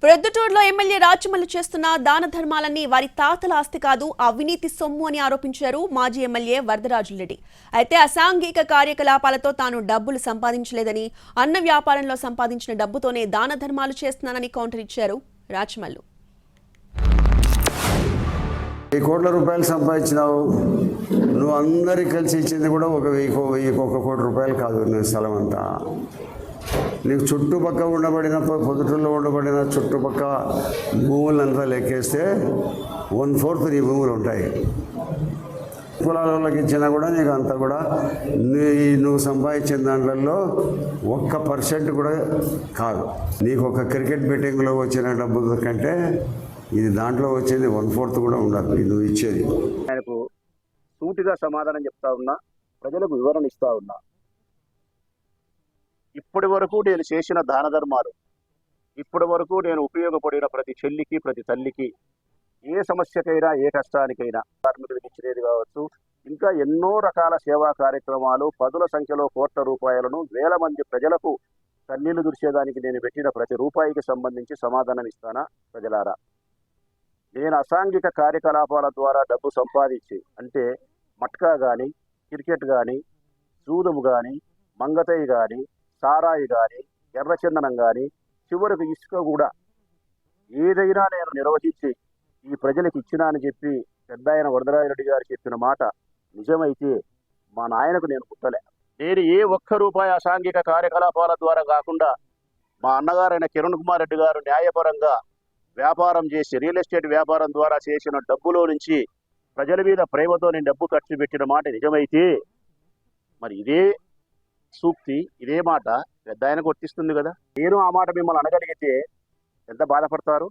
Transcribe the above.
ప్రొద్దుటూరులో ఎమ్మెల్యే రాచమల్లు చేస్తున్న దాన ధర్మాలన్నీ వారి తాతల ఆస్తి కాదు, అవినీతి సొమ్ము అని ఆరోపించారు మాజీ ఎమ్మెల్యే వరదరాజులరెడ్డి. అయితే అసాంఘిక కార్యకలాపాలతో తాను డబ్బులు సంపాదించలేదని, అన్న వ్యాపారంలో సంపాదించిన డబ్బుతోనే దాన ధర్మాలు చేస్తున్నానని కౌంటర్ ఇచ్చారు రాచమల్లు. కోట్ల రూపాయలు సంపాదించినావు, నువ్వు అందరికి కలిసి ఇచ్చింది కూడా ఒక 1,000 కోటి రూపాయలు కాదు. నేను స్థలం అంతా నీకు చుట్టుపక్క ఉండబడిన పొద్దుటూరులో ఉండబడిన చుట్టుపక్క భూములంతా లెక్కేస్తే 1/4 నీ భూములు ఉంటాయి. కులాల వాళ్ళకి ఇచ్చినా కూడా నీకు అంతా కూడా నువ్వు సంపాదించిన దాంట్లో 1% కూడా కాదు. నీకు ఒక క్రికెట్ బెట్టింగ్లో వచ్చిన డబ్బు కంటే ఇది దాంట్లో వచ్చేది 1/4 కూడా ఉండదు నువ్వు ఇచ్చేది. ఆయనకు సూటిగా సమాధానం చెప్తా ఉన్నా, ప్రజలకు వివరణ ఇస్తా ఉన్నా. ఇప్పటి వరకు నేను చేసిన దాన ధర్మాలు, ఇప్పటి వరకు నేను ఉపయోగపడిన ప్రతి చెల్లికి, ప్రతి తల్లికి, ఏ సమస్యకైనా, ఏ కష్టానికైనా, కార్మికులకు ఇచ్చినది కావచ్చు, ఇంకా ఎన్నో రకాల సేవా కార్యక్రమాలు, పదుల సంఖ్యలో కోట్ల రూపాయలను, వేల మంది ప్రజలకు కన్నీళ్లు దుడిచేదానికి నేను పెట్టిన ప్రతి రూపాయికి సంబంధించి సమాధానం ఇస్తానా ప్రజలారా? నేను అసాంఘిక కార్యకలాపాల ద్వారా డబ్బు సంపాదించి, అంటే మట్కా కానీ, క్రికెట్ కానీ, జూదము కానీ, మంగతయ్య కానీ, సారాయి కానీ, ఎర్రచందనం కానీ, చివరికి ఇసుక కూడా ఏదైనా నేను నిర్వహించి ఈ ప్రజలకు ఇచ్చినా అని చెప్పి పెద్ద ఆయన వరదరాజరెడ్డి గారు చెప్పిన మాట నిజమైతే మా నాయనకు నేను పుట్టలే. నేను ఏ ఒక్క రూపాయి అసాంఘిక కార్యకలాపాల ద్వారా కాకుండా మా అన్నగారైన కిరణ్ కుమార్ రెడ్డి గారు న్యాయపరంగా వ్యాపారం చేసి, రియల్ ఎస్టేట్ వ్యాపారం ద్వారా చేసిన డబ్బులో నుంచి ప్రజల మీద ప్రేమతో నేను డబ్బు ఖర్చు పెట్టిన మాట నిజమైతే, మరి ఇదే సూక్తి, ఇదే మాట పెద్ద ఆయనకు వర్తిస్తుంది కదా. నేను ఆ మాట మిమ్మల్ని అనగలిగితే ఎంత బాధపడతారు?